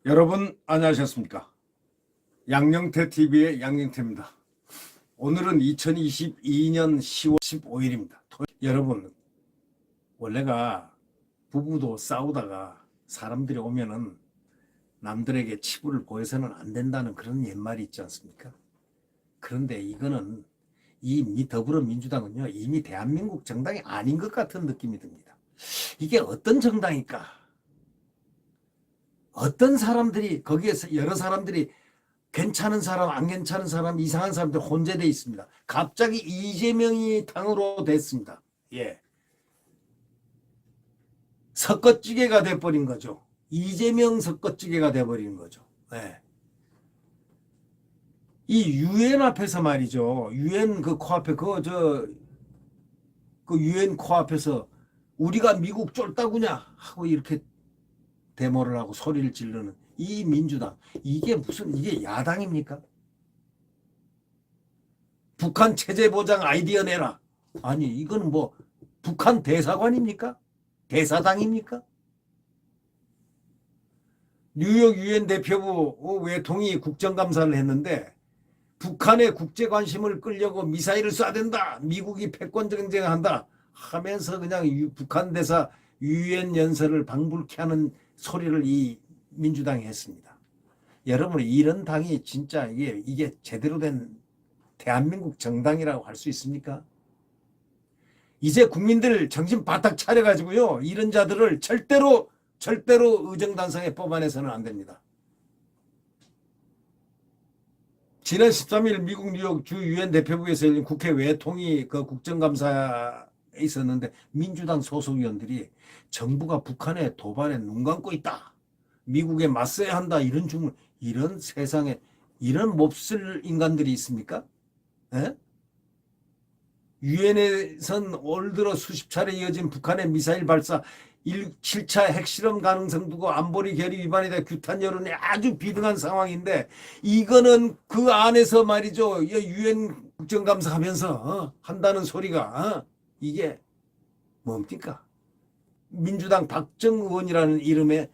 여러분 안녕하셨습니까? 양영태 TV의 양영태입니다. 오늘은 2022년 10월 15일입니다. 여러분, 원래가 부부도 싸우다가 사람들이 오면은 남들에게 치부를 보여서는 안 된다는 그런 옛말이 있지 않습니까? 그런데 이거는 이 더불어민주당은요, 이미 대한민국 정당이 아닌 것 같은 느낌이 듭니다. 이게 어떤 정당일까? 어떤 사람들이, 거기에서 여러 사람들이 괜찮은 사람, 안 괜찮은 사람, 이상한 사람들 혼재되어 있습니다. 갑자기 이재명이 당으로 됐습니다. 예. 섞어찌개가 돼버린 거죠. 이재명 섞어찌개가 돼버린 거죠. 예. 이 유엔 앞에서 말이죠. 유엔 그 코앞에, 그 유엔 코앞에서 우리가 미국 쫄따구냐 하고 이렇게 데모를 하고 소리를 지르는 이 민주당, 이게 무슨, 이게 야당입니까? 북한 체제 보장 아이디어 내라. 아니, 이건 뭐 북한 대사관입니까? 대사당입니까? 뉴욕 유엔 대표부 외통이 국정감사를 했는데 북한의 국제 관심을 끌려고 미사일을 쏴야 된다. 미국이 패권 경쟁한다 하면서 그냥 북한 대사 유엔 연설을 방불케 하는 소리를 이 민주당이 했습니다. 여러분, 이런 당이 진짜 이게 제대로 된 대한민국 정당이라고 할 수 있습니까? 이제 국민들 정신 바짝 차려가지고요, 이런 자들을 절대로 의정단성에 뽑아내서는 안 됩니다. 지난 13일 미국 뉴욕 주 유엔 대표부에서 열린 국회 외통위 그 국정감사에 있었는데 민주당 소속 의원들이 정부가 북한의 도발에 눈 감고 있다, 미국에 맞서야 한다, 이런 세상에 이런 몹쓸 인간들이 있습니까? 에? 유엔에선 올 들어 수십 차례 이어진 북한의 미사일 발사 7차 핵실험 가능성 두고 안보리 결의 위반이다, 규탄 여론이 아주 비등한 상황인데, 이거는 그 안에서 말이죠, 유엔 국정감사 하면서 한다는 소리가 이게 뭡니까? 민주당 박정 의원이라는 이름의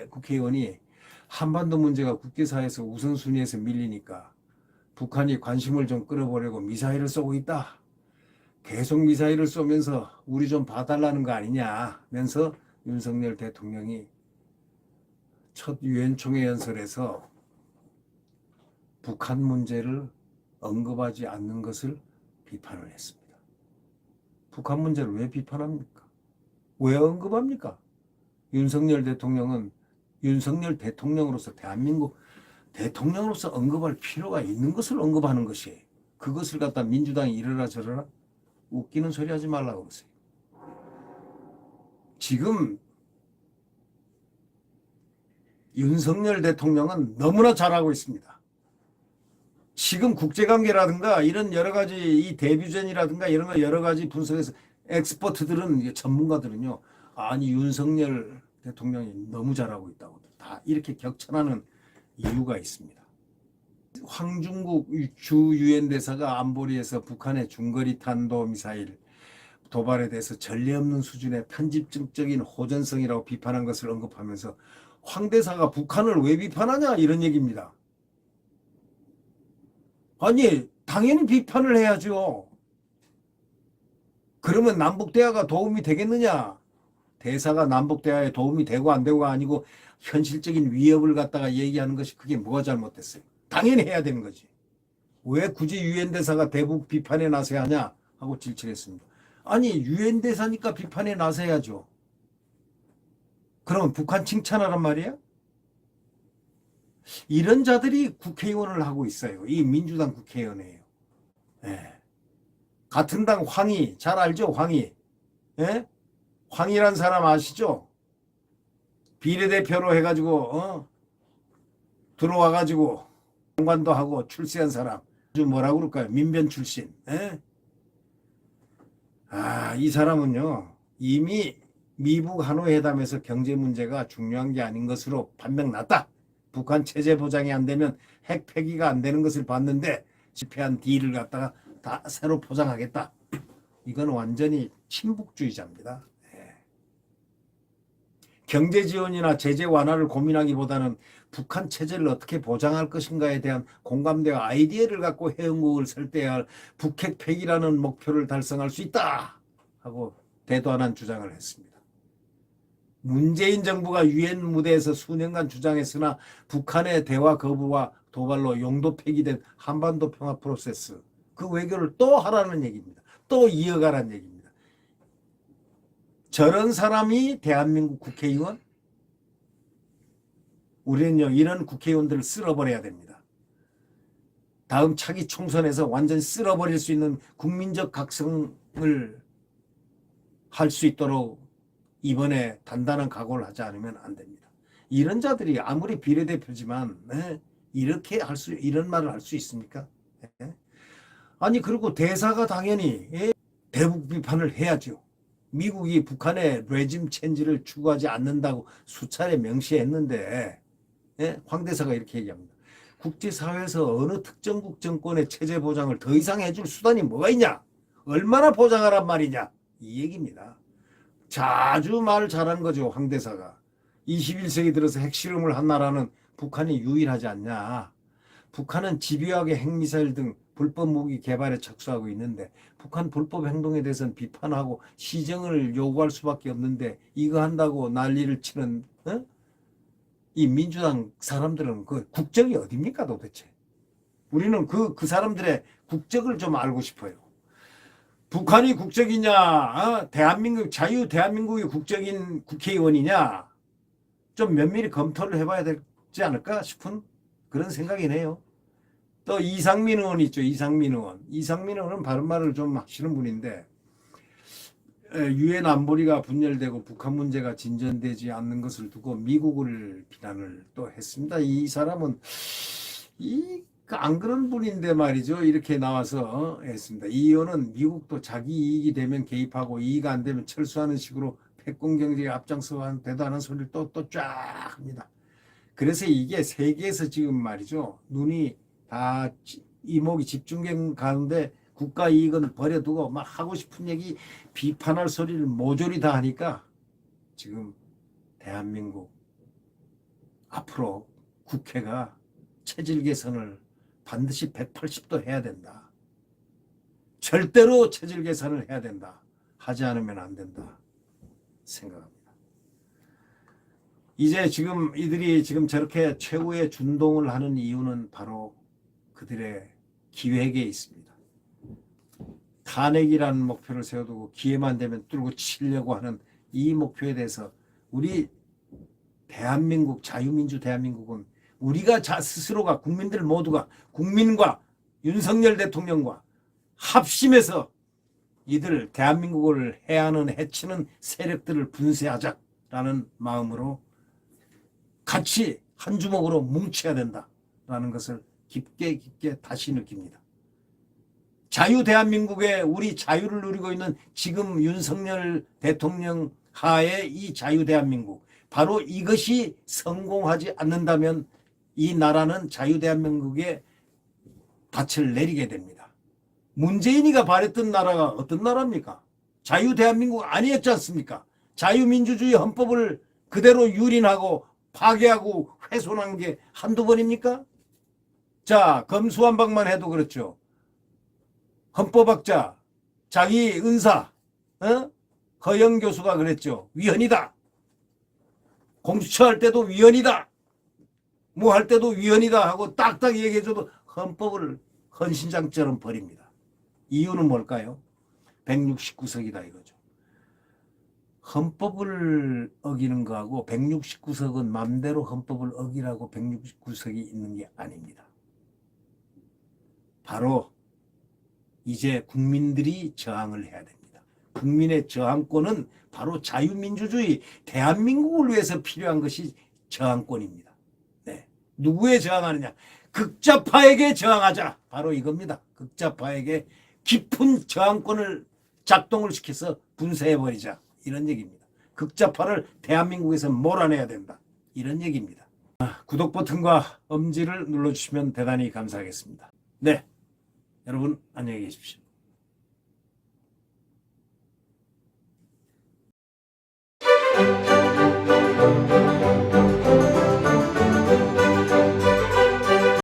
국회의원이 한반도 문제가 국제사회에서 우선순위에서 밀리니까 북한이 관심을 좀 끌어보려고 미사일을 쏘고 있다, 계속 미사일을 쏘면서 우리 좀 봐달라는 거 아니냐 면서 윤석열 대통령이 첫 유엔 총회 연설에서 북한 문제를 언급하지 않는 것을 비판을 했습니다. 북한 문제를 왜 비판합니까? 왜 언급합니까? 윤석열 대통령은 윤석열 대통령으로서, 대한민국 대통령으로서 언급할 필요가 있는 것을 언급하는 것이에요. 그것을 갖다 민주당이 이러라 저러라 웃기는 소리 하지 말라고 그러세요. 지금 윤석열 대통령은 너무나 잘하고 있습니다. 지금 국제관계라든가 이런 여러 가지 이 대뷰전이라든가 이런 거 여러 가지 분석해서 엑스퍼트들은, 전문가들은요, 아니 윤석열 대통령이 너무 잘하고 있다고 다 이렇게 격찬하는 이유가 있습니다. 황중국 주 유엔 대사가 안보리에서 북한의 중거리 탄도미사일 도발에 대해서 전례 없는 수준의 편집적인 호전성이라고 비판한 것을 언급하면서 황 대사가 북한을 왜 비판하냐 이런 얘기입니다. 아니, 당연히 비판을 해야죠. 그러면 남북대화가 도움이 되겠느냐? 대사가 남북대화에 도움이 되고 안 되고가 아니고 현실적인 위협을 갖다가 얘기하는 것이, 그게 뭐가 잘못됐어요? 당연히 해야 되는 거지. 왜 굳이 유엔 대사가 대북 비판에 나서야 하냐 하고 질책했습니다. 아니, 유엔 대사니까 비판에 나서야죠. 그러면 북한 칭찬하란 말이야? 이런 자들이 국회의원을 하고 있어요. 이 민주당 국회의원이에요. 예. 같은 당 황희, 잘 알죠? 황희. 예? 황희란 사람 아시죠? 비례대표로 해가지고 들어와가지고 장관도 하고 출세한 사람, 아주 뭐라고 그럴까요? 민변 출신. 에? 이 사람은요, 이미 미북 하노이 회담에서 경제 문제가 중요한 게 아닌 것으로 판명 났다. 북한 체제 보장이 안 되면 핵 폐기가 안 되는 것을 봤는데 실패한 딜을 갖다가 다 새로 포장하겠다, 이건 완전히 친북주의자입니다. 경제 지원이나 제재 완화를 고민하기보다는 북한 체제를 어떻게 보장할 것인가에 대한 공감대와 아이디어를 갖고 해영국을 설대해야 할 북핵 폐기라는 목표를 달성할 수 있다 하고 대도하는 주장을 했습니다. 문재인 정부가 유엔 무대에서 수년간 주장했으나 북한의 대화 거부와 도발로 용도 폐기된 한반도 평화 프로세스, 그 외교를 또 하라는 얘기입니다. 또 이어가라는 얘기입니다. 저런 사람이 대한민국 국회의원? 우리는요, 이런 국회의원들을 쓸어버려야 됩니다. 다음 차기 총선에서 완전히 쓸어버릴 수 있는 국민적 각성을 할 수 있도록 이번에 단단한 각오를 하지 않으면 안 됩니다. 이런 자들이 아무리 비례대표지만 이렇게 이런 말을 할 수 있습니까? 아니, 그리고 대사가 당연히 대북 비판을 해야죠. 미국이 북한의 레짐 체인지를 추구하지 않는다고 수차례 명시했는데 황 대사가 이렇게 얘기합니다. 국제사회에서 어느 특정국 정권의 체제 보장을 더 이상 해줄 수단이 뭐가 있냐? 얼마나 보장하란 말이냐? 이 얘기입니다. 자주 말 잘한 거죠, 황 대사가. 21세기 들어서 핵실험을 한 나라는 북한이 유일하지 않냐. 북한은 집요하게 핵미사일 등 불법 무기 개발에 착수하고 있는데 북한 불법 행동에 대해서는 비판하고 시정을 요구할 수밖에 없는데 이거 한다고 난리를 치는 이 민주당 사람들은 그 국적이 어딥니까 도대체? 우리는 그 사람들의 국적을 좀 알고 싶어요. 북한이 국적이냐, 대한민국 자유 대한민국이 국적인 국회의원이냐, 좀 면밀히 검토를 해봐야 되지 않을까 싶은 그런 생각이네요. 또 이상민 의원 있죠. 이상민 의원. 이상민 의원은 바른말을 좀 하시는 분인데 유엔 안보리가 분열되고 북한 문제가 진전되지 않는 것을 두고 미국을 비난을 또 했습니다. 이 사람은 안 그런 분인데 말이죠. 이렇게 나와서 했습니다. 이 의원은 미국도 자기 이익이 되면 개입하고 이익 안 되면 철수하는 식으로 패권 경제에 앞장서 대단한 소리를 또 쫙 합니다. 그래서 이게 세계에서 지금 말이죠. 눈이 다 이목이 집중된 가운데 국가 이익은 버려두고 막 하고 싶은 얘기 비판할 소리를 모조리 다 하니까 지금 대한민국 앞으로 국회가 체질 개선을 반드시 180도 해야 된다. 절대로 체질 개선을 해야 된다. 하지 않으면 안 된다 생각합니다. 이제 지금 이들이 지금 저렇게 최후의 준동을 하는 이유는 바로 그들의 기획에 있습니다. 탄핵이라는 목표를 세워두고 기회만 되면 뚫고 치려고 하는 이 목표에 대해서 우리 대한민국, 자유민주 대한민국은 우리가 스스로가 국민들 모두가 국민과 윤석열 대통령과 합심해서 이들 대한민국을 해하는 해치는 세력들을 분쇄하자라는 마음으로 같이 한 주먹으로 뭉쳐야 된다라는 것을 깊게 다시 느낍니다. 자유 대한민국에 우리 자유를 누리고 있는 지금 윤석열 대통령 하에 이 자유 대한민국, 바로 이것이 성공하지 않는다면 이 나라는 자유 대한민국에 닻을 내리게 됩니다. 문재인이가 바랬던 나라가 어떤 나라입니까? 자유 대한민국 아니었지 않습니까? 자유민주주의 헌법을 그대로 유린하고 파괴하고 훼손한 게 한두 번입니까? 자, 검수완박만 해도 그렇죠. 헌법학자, 자기 은사, 허영 교수가 그랬죠. 위헌이다. 공수처할 때도 위헌이다. 뭐 할 때도 위헌이다 하고 딱딱 얘기해줘도 헌법을 헌신장처럼 버립니다. 이유는 뭘까요? 169석이다 이거죠. 헌법을 어기는 거하고 169석은 맘대로 헌법을 어기라고 169석이 있는 게 아닙니다. 바로 이제 국민들이 저항을 해야 됩니다. 국민의 저항권은 바로 자유민주주의 대한민국을 위해서 필요한 것이 저항권입니다. 네. 누구에 저항하느냐? 극좌파에게 저항하자. 바로 이겁니다. 극좌파에게 깊은 저항권을 작동을 시켜서 분쇄해버리자. 이런 얘기입니다. 극좌파를 대한민국에서 몰아내야 된다. 이런 얘기입니다. 구독 버튼과 엄지를 눌러주시면 대단히 감사하겠습니다. 네, 여러분 안녕히 계십시오.